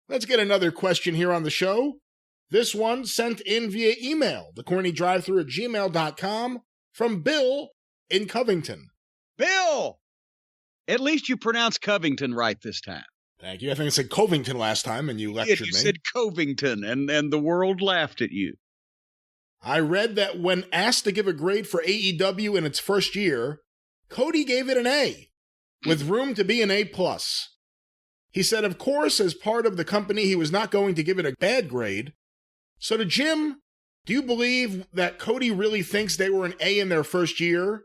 Let's get another question here on the show. This one sent in via email, thecornydrivetthru@gmail.com, from Bill in Covington. Bill! At least you pronounced Covington right this time. Thank you. I think I said Covington last time, and you lectured me. You said Covington, and the world laughed at you. I read that when asked to give a grade for AEW in its first year, Cody gave it an A, with room to be an A+. He said, of course, as part of the company, he was not going to give it a bad grade. So to Jim, do you believe that Cody really thinks they were an A in their first year?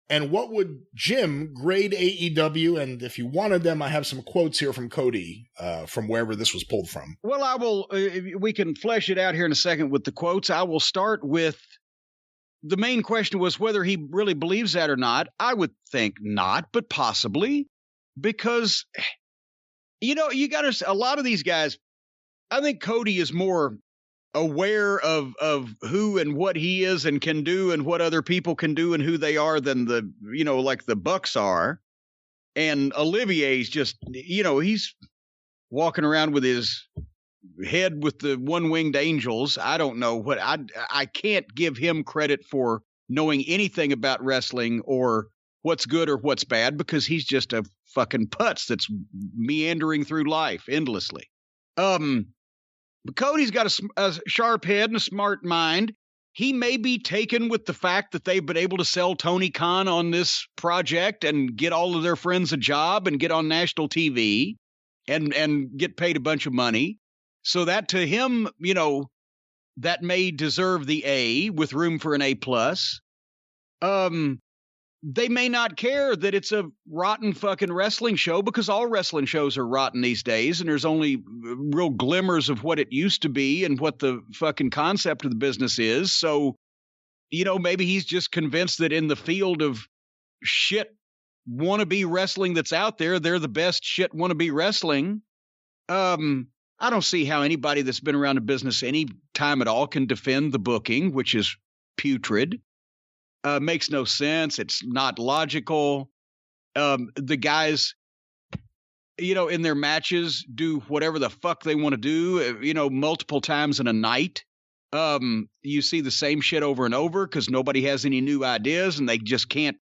And what would Jim grade AEW? And if you wanted them, I have some quotes here from Cody, from wherever this was pulled from. Well, I will. We can flesh it out here in a second with the quotes. I will start with the main question was whether he really believes that or not. I would think not, but possibly, because you got to. A lot of these guys, I think Cody is more aware of who and what he is and can do and what other people can do and who they are than like the Bucks are. And Olivier's just, he's walking around with his head with the one-winged angels. I don't know what I can't give him credit for knowing anything about wrestling or what's good or what's bad, because he's just a fucking putz that's meandering through life endlessly. But Cody's got a sharp head and a smart mind. He may be taken with the fact that they've been able to sell Tony Khan on this project and get all of their friends a job and get on national TV and get paid a bunch of money. So that to him, that may deserve the A with room for an A+. They may not care that it's a rotten fucking wrestling show, because all wrestling shows are rotten these days, and there's only real glimmers of what it used to be and what the fucking concept of the business is. So, maybe he's just convinced that in the field of shit wannabe wrestling that's out there, they're the best shit wannabe wrestling. I don't see how anybody that's been around the business any time at all can defend the booking, which is putrid. Makes no sense. It's not logical. The guys, in their matches do whatever the fuck they want to do, multiple times in a night. You see the same shit over and over because nobody has any new ideas, and they just can't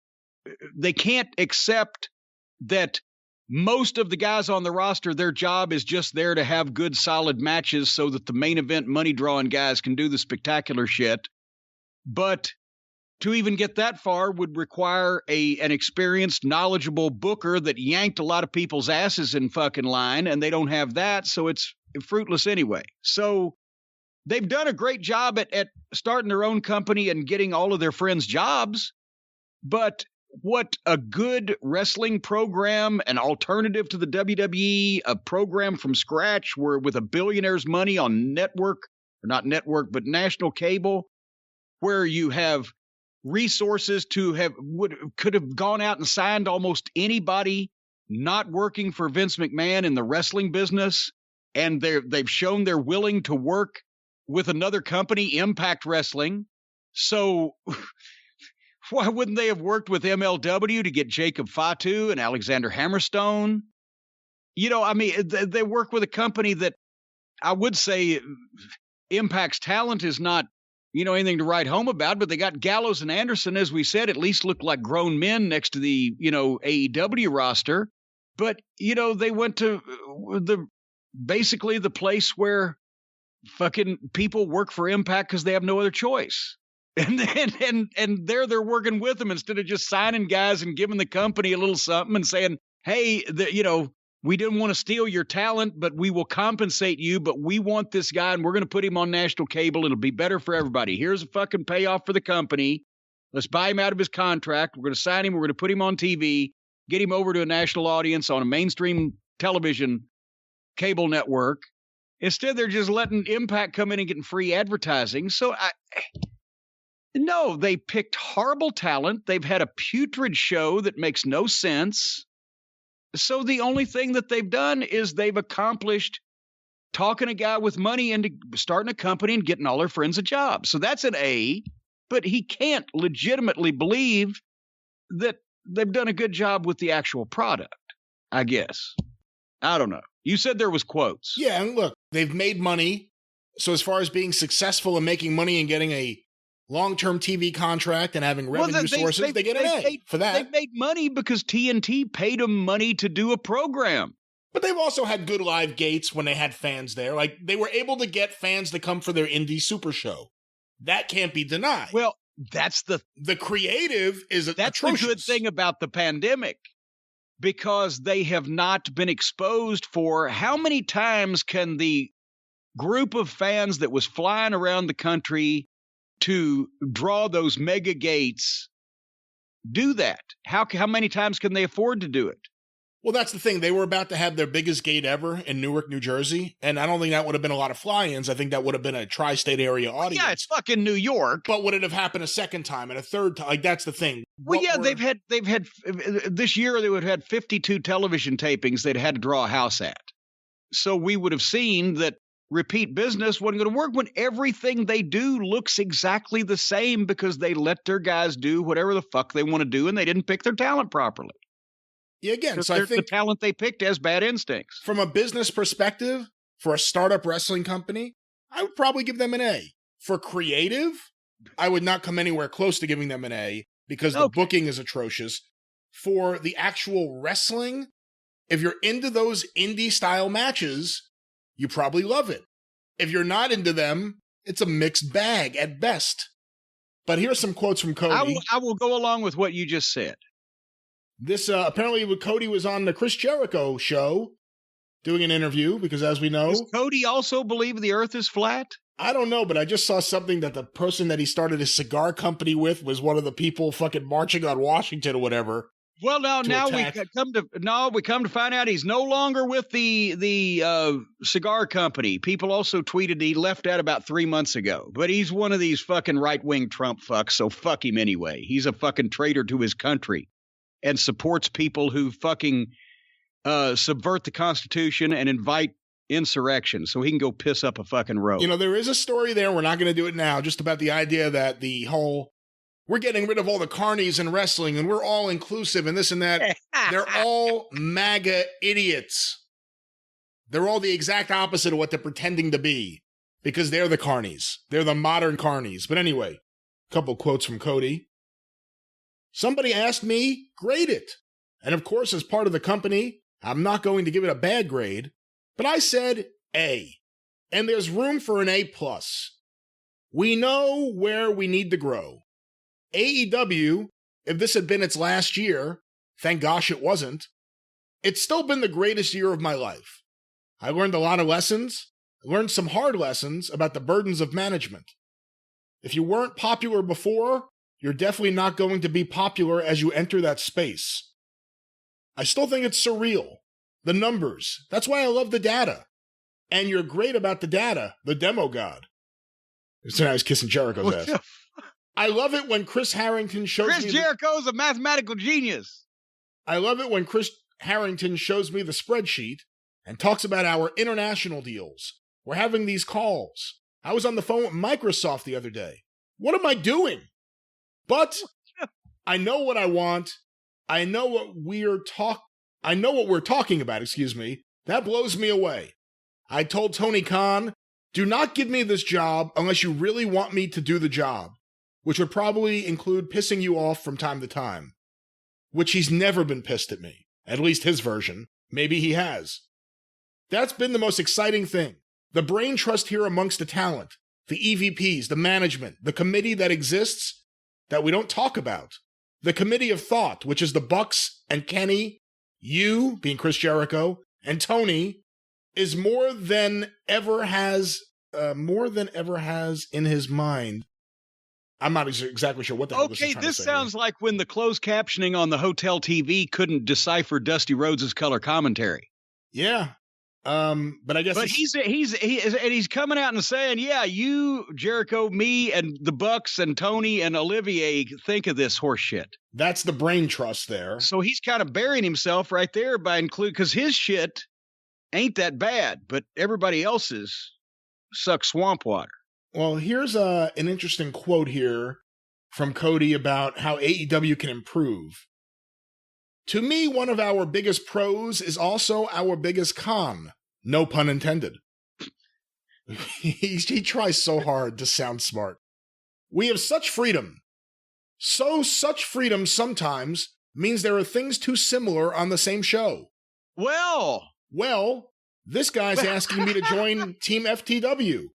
accept that most of the guys on the roster, their job is just there to have good, solid matches so that the main event money drawing guys can do the spectacular shit. But to even get that far would require an experienced, knowledgeable booker that yanked a lot of people's asses in fucking line, and they don't have that, so it's fruitless anyway. So they've done a great job at starting their own company and getting all of their friends jobs, but what a good wrestling program, an alternative to the WWE, a program from scratch where with a billionaire's money on network, or not network, but national cable, where you have resources could have gone out and signed almost anybody not working for Vince McMahon in the wrestling business, and they've shown they're willing to work with another company, Impact Wrestling. So why wouldn't they have worked with MLW to get Jacob Fatu and Alexander Hammerstone? They work with a company that I would say Impact's talent is not anything to write home about, but they got Gallows and Anderson, as we said, at least look like grown men next to the, AEW roster. But, they went to basically the place where fucking people work for Impact because they have no other choice. And they're working with them instead of just signing guys and giving the company a little something and saying, hey, we didn't want to steal your talent, but we will compensate you. But we want this guy, and we're going to put him on national cable. It'll be better for everybody. Here's a fucking payoff for the company. Let's buy him out of his contract. We're going to sign him. We're going to put him on TV, get him over to a national audience on a mainstream television cable network. Instead, they're just letting Impact come in and getting free advertising. So no, they picked horrible talent. They've had a putrid show that makes no sense. So the only thing that they've done is they've accomplished talking a guy with money into starting a company and getting all their friends a job. So that's an A, but he can't legitimately believe that they've done a good job with the actual product, I guess. I don't know. You said there was quotes. Yeah, and look, they've made money. So as far as being successful and making money and getting a long-term TV contract and having revenue sources, they get an A for that. They've made money because TNT paid them money to do a program. But they've also had good live gates when they had fans there. Like, they were able to get fans to come for their indie super show. That can't be denied. Well, that's the creative is that's atrocious. The good thing about the pandemic, because they have not been exposed for how many times can the group of fans that was flying around the country to draw those mega gates do that? How many times can they afford to do it? Well, that's the thing. They were about to have their biggest gate ever in Newark, New Jersey, and I don't think that would have been a lot of fly-ins. I think that would have been a tri-state area audience. Yeah, it's fucking New York. But would it have happened a second time and a third time? Like, that's the thing. Well, yeah, they've had this year they would have had 52 television tapings they'd had to draw a house at. So we would have seen that repeat business wasn't going to work when everything they do looks exactly the same because they let their guys do whatever the fuck they want to do and they didn't pick their talent properly. Yeah, again, so I think the talent they picked has bad instincts. From a business perspective, for a startup wrestling company, I would probably give them an A. For creative, I would not come anywhere close to giving them an A because the booking is atrocious. For the actual wrestling, if you're into those indie-style matches, you probably love it. If you're not into them, it's a mixed bag at best. But here's some quotes from Cody. I will go along with what you just said. This apparently Cody was on the Chris Jericho show doing an interview because, as we know, does Cody also believe the earth is flat? I don't know, but I just saw something that the person that he started his cigar company with was one of the people fucking marching on Washington or whatever. Well, now we come to find out he's no longer with the cigar company. People also tweeted he left that about 3 months ago. But he's one of these fucking right-wing Trump fucks, so fuck him anyway. He's a fucking traitor to his country and supports people who fucking subvert the Constitution and invite insurrection, so he can go piss up a fucking road. You know, there is a story there, we're not going to do it now, just about the idea that the whole, we're getting rid of all the carnies in wrestling and we're all inclusive and this and that. They're all MAGA idiots. They're all the exact opposite of what they're pretending to be because they're the carnies. They're the modern carnies. But anyway, a couple quotes from Cody. Somebody asked me, grade it. And of course, as part of the company, I'm not going to give it a bad grade, but I said A. And there's room for an A+. We know where we need to grow. AEW, if this had been its last year, thank gosh it wasn't, it's still been the greatest year of my life. I learned a lot of lessons. I learned some hard lessons about the burdens of management. If you weren't popular before, you're definitely not going to be popular as you enter that space. I still think it's surreal. The numbers. That's why I love the data. And you're great about the data, the demo god. So I was kissing Jericho's ass. I love it when Chris Harrington shows me... Chris Jericho's a mathematical genius. I love it when Chris Harrington shows me the spreadsheet and talks about our international deals. We're having these calls. I was on the phone with Microsoft the other day. What am I doing? But I know what I want. I know what we're talking about, excuse me. That blows me away. I told Tony Khan, do not give me this job unless you really want me to do the job, which would probably include pissing you off from time to time, which he's never been pissed at me, at least his version. Maybe he has. That's been the most exciting thing. The brain trust here amongst the talent, the EVPs, the management, the committee that exists that we don't talk about. The committee of thought, which is the Bucks and Kenny, you, being Chris Jericho, and Tony, is more than ever has in his mind. I'm not exactly sure what the hell this is trying to say. This sounds like when the closed captioning on the hotel TV couldn't decipher Dusty Rhodes' color commentary. Yeah. But I guess he's coming out and saying, yeah, you, Jericho, me, and the Bucks and Tony and Olivier think of this horse shit. That's the brain trust there. So he's kind of burying himself right there by because his shit ain't that bad, but everybody else's sucks swamp water. Well, here's an interesting quote here from Cody about how AEW can improve. To me, one of our biggest pros is also our biggest con. No pun intended. He tries so hard to sound smart. We have such freedom. Such freedom sometimes means there are things too similar on the same show. Well, this guy's asking me to join Team FTW.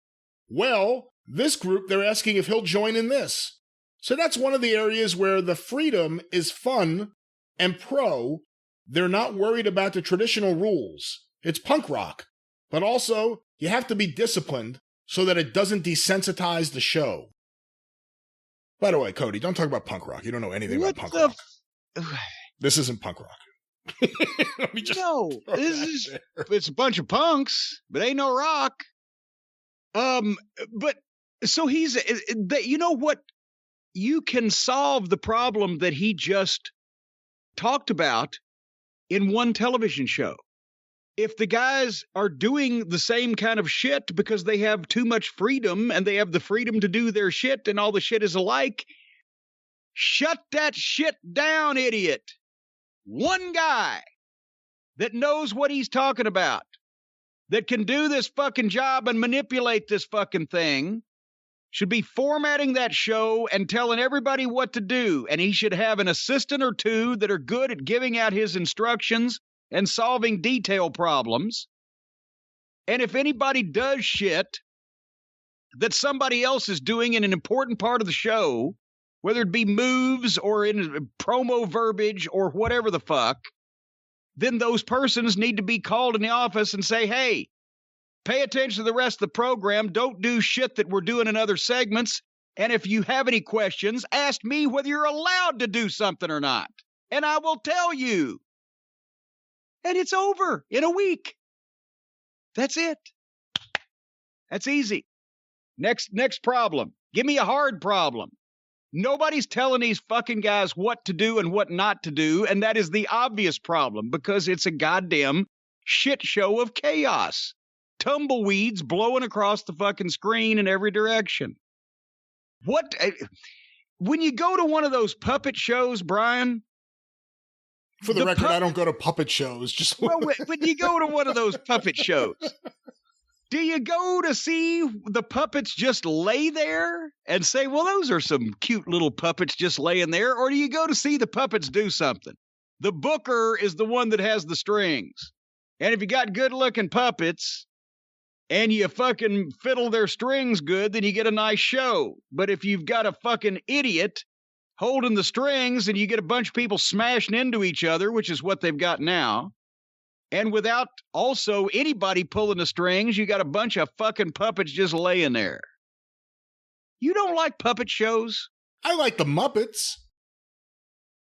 Well, this group, they're asking if he'll join in this. So that's one of the areas where the freedom is fun and pro. They're not worried about the traditional rules. It's punk rock. But also, you have to be disciplined so that it doesn't desensitize the show. By the way, Cody, don't talk about punk rock. You don't know anything about punk rock. This isn't punk rock. Let me just it's a bunch of punks, but ain't no rock. But so you know what? You can solve the problem that he just talked about in one television show. If the guys are doing the same kind of shit because they have too much freedom and they have the freedom to do their shit and all the shit is alike, shut that shit down, idiot. One guy that knows what he's talking about, that can do this fucking job and manipulate this fucking thing, should be formatting that show and telling everybody what to do. And he should have an assistant or two that are good at giving out his instructions and solving detail problems. And if anybody does shit that somebody else is doing in an important part of the show, whether it be moves or in promo verbiage or whatever the fuck, then those persons need to be called in the office and say, hey, pay attention to the rest of the program. Don't do shit that we're doing in other segments. And if you have any questions, ask me whether you're allowed to do something or not. And I will tell you. And it's over in a week. That's it. That's easy. Next problem. Give me a hard problem. Nobody's telling these fucking guys what to do and what not to do, and that is the obvious problem because it's a goddamn shit show of chaos. Tumbleweeds blowing across the fucking screen in every direction. When you go to one of those puppet shows, Brian... For the record, I don't go to puppet shows. When you go to one of those puppet shows, do you go to see the puppets just lay there and say, well, those are some cute little puppets just laying there? Or do you go to see the puppets do something? The booker is the one that has the strings. And if you got good looking puppets and you fucking fiddle their strings good, then you get a nice show. But if you've got a fucking idiot holding the strings and you get a bunch of people smashing into each other, which is what they've got now, and without also anybody pulling the strings, you got a bunch of fucking puppets just laying there. You don't like puppet shows? I like the Muppets.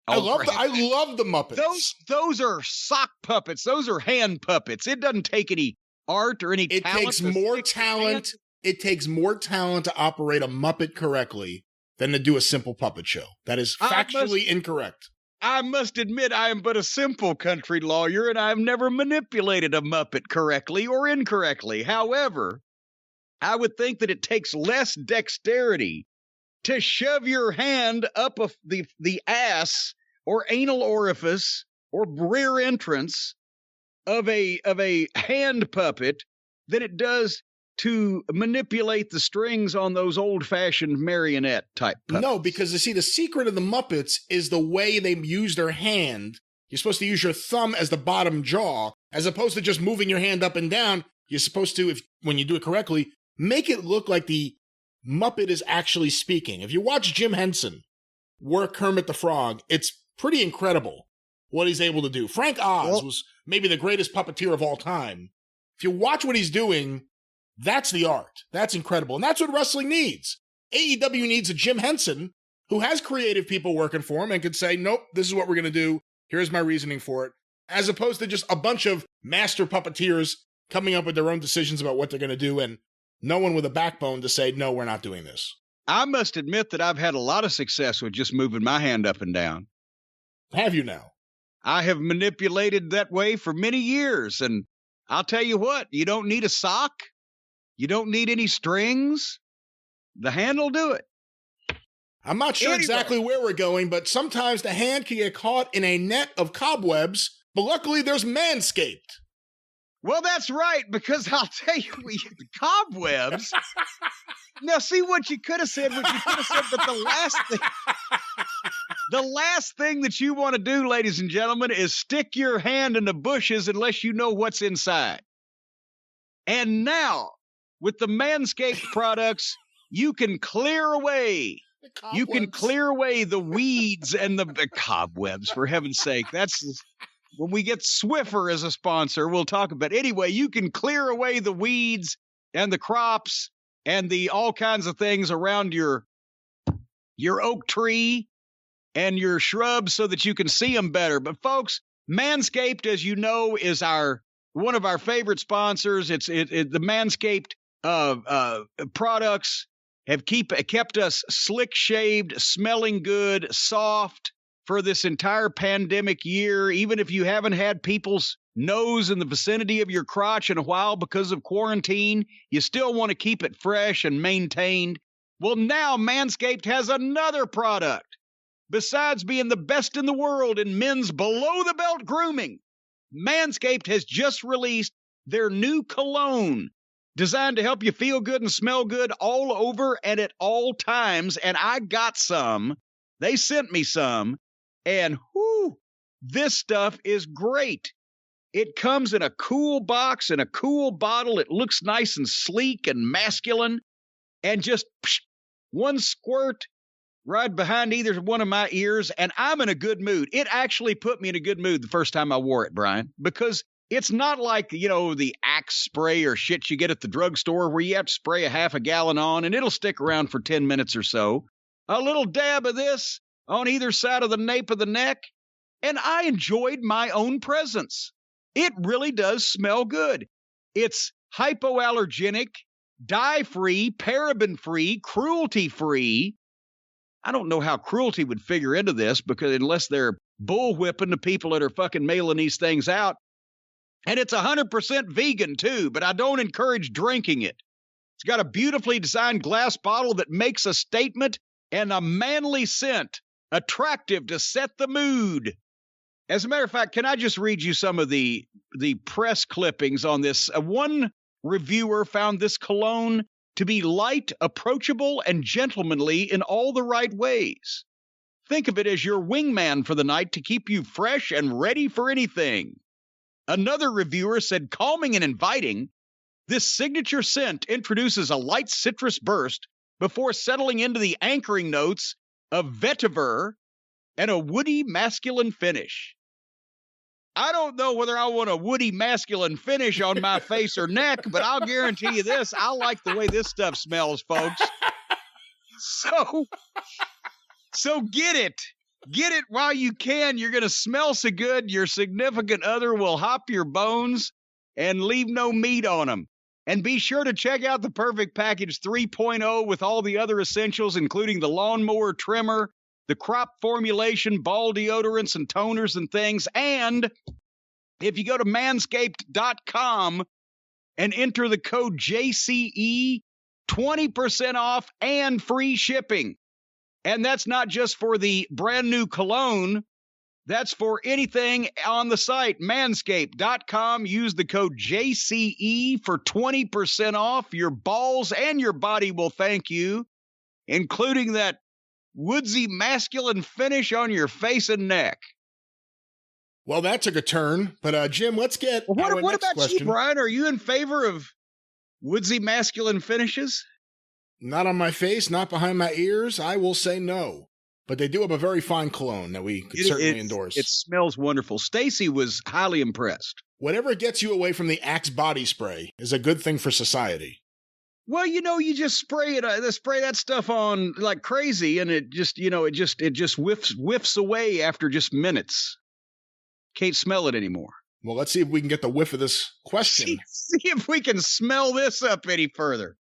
I love the Muppets. Those are sock puppets. Those are hand puppets. It doesn't take any art or any talent. It takes more talent. It takes more talent to operate a Muppet correctly than to do a simple puppet show. That is factually incorrect. I must admit I am but a simple country lawyer, and I have never manipulated a Muppet correctly or incorrectly. However, I would think that it takes less dexterity to shove your hand up the ass or anal orifice or rear entrance of a hand puppet than it does to manipulate the strings on those old-fashioned marionette type puppets. No, because you see, the secret of the Muppets is the way they use their hand. You're supposed to use your thumb as the bottom jaw, as opposed to just moving your hand up and down. You're supposed to, when you do it correctly, make it look like the Muppet is actually speaking. If you watch Jim Henson work Kermit the Frog, it's pretty incredible what he's able to do. Frank Oz was maybe the greatest puppeteer of all time. If you watch what he's doing, that's the art. That's incredible. And that's what wrestling needs. AEW needs a Jim Henson who has creative people working for him and can say, nope, this is what we're going to do. Here's my reasoning for it. As opposed to just a bunch of master puppeteers coming up with their own decisions about what they're going to do and no one with a backbone to say, no, we're not doing this. I must admit that I've had a lot of success with just moving my hand up and down. Have you now? I have manipulated that way for many years. And I'll tell you what, you don't need a sock. You don't need any strings. The hand will do it. I'm not sure exactly where we're going, but sometimes the hand can get caught in a net of cobwebs, but luckily there's Manscaped. Well, that's right, because I'll tell you, the cobwebs. Now, see what you could have said, but the last thing that you want to do, ladies and gentlemen, is stick your hand in the bushes unless you know what's inside. And now, with the Manscaped products, you can clear away. You can clear away the weeds and the cobwebs, for heaven's sake. That's when we get Swiffer as a sponsor, we'll talk about it. Anyway, you can clear away the weeds and the crops and the all kinds of things around your oak tree and your shrubs so that you can see them better. But folks, Manscaped, as you know, is one of our favorite sponsors. The Manscaped products have kept us slick shaved, smelling good, soft for this entire pandemic year. Even if you haven't had people's nose in the vicinity of your crotch in a while because of quarantine, you still want to keep it fresh and maintained. Well, now Manscaped has another product. Besides being the best in the world in men's below-the-belt grooming, Manscaped has just released their new cologne designed to help you feel good and smell good all over and at all times. And I got some. They sent me some. And whoo, this stuff is great. It comes in a cool box and a cool bottle. It looks nice and sleek and masculine. And just one squirt right behind either one of my ears, and I'm in a good mood. It actually put me in a good mood the first time I wore it, Brian, because it's not like, the Axe spray or shit you get at the drugstore where you have to spray a half a gallon on, and it'll stick around for 10 minutes or so. A little dab of this on either side of the nape of the neck, and I enjoyed my own presence. It really does smell good. It's hypoallergenic, dye-free, paraben-free, cruelty-free. I don't know how cruelty would figure into this, because unless they're bullwhipping the people that are fucking mailing these things out. And it's 100% vegan too, but I don't encourage drinking it. It's got a beautifully designed glass bottle that makes a statement and a manly scent, attractive to set the mood. As a matter of fact, can I just read you some of the press clippings on this? One reviewer found this cologne to be light, approachable, and gentlemanly in all the right ways. Think of it as your wingman for the night to keep you fresh and ready for anything. Another reviewer said, calming and inviting, this signature scent introduces a light citrus burst before settling into the anchoring notes of vetiver and a woody masculine finish. I don't know whether I want a woody masculine finish on my face or neck, but I'll guarantee you this, I like the way this stuff smells, folks. So get it. Get it while you can. You're going to smell so good, your significant other will hop your bones and leave no meat on them. And be sure to check out the Perfect Package 3.0 with all the other essentials, including the lawnmower trimmer, the crop formulation, ball deodorants and toners and things. And if you go to manscaped.com and enter the code JCE, 20% off and free shipping. And that's not just for the brand new cologne. That's for anything on the site, manscaped.com. Use the code JCE for 20% off. Your balls and your body will thank you, including that woodsy masculine finish on your face and neck. Well, that took a turn. But, Jim, let's get what next about question. You, Brian? Are you in favor of woodsy masculine finishes? Not on my face, not behind my ears. I will say no. But they do have a very fine cologne that we could certainly endorse. It smells wonderful. Stacy was highly impressed. Whatever gets you away from the Axe body spray is a good thing for society. Well, you just spray that stuff on like crazy, and it just whiffs away after just minutes. Can't smell it anymore. Well, let's see if we can get the whiff of this question. See if we can smell this up any further.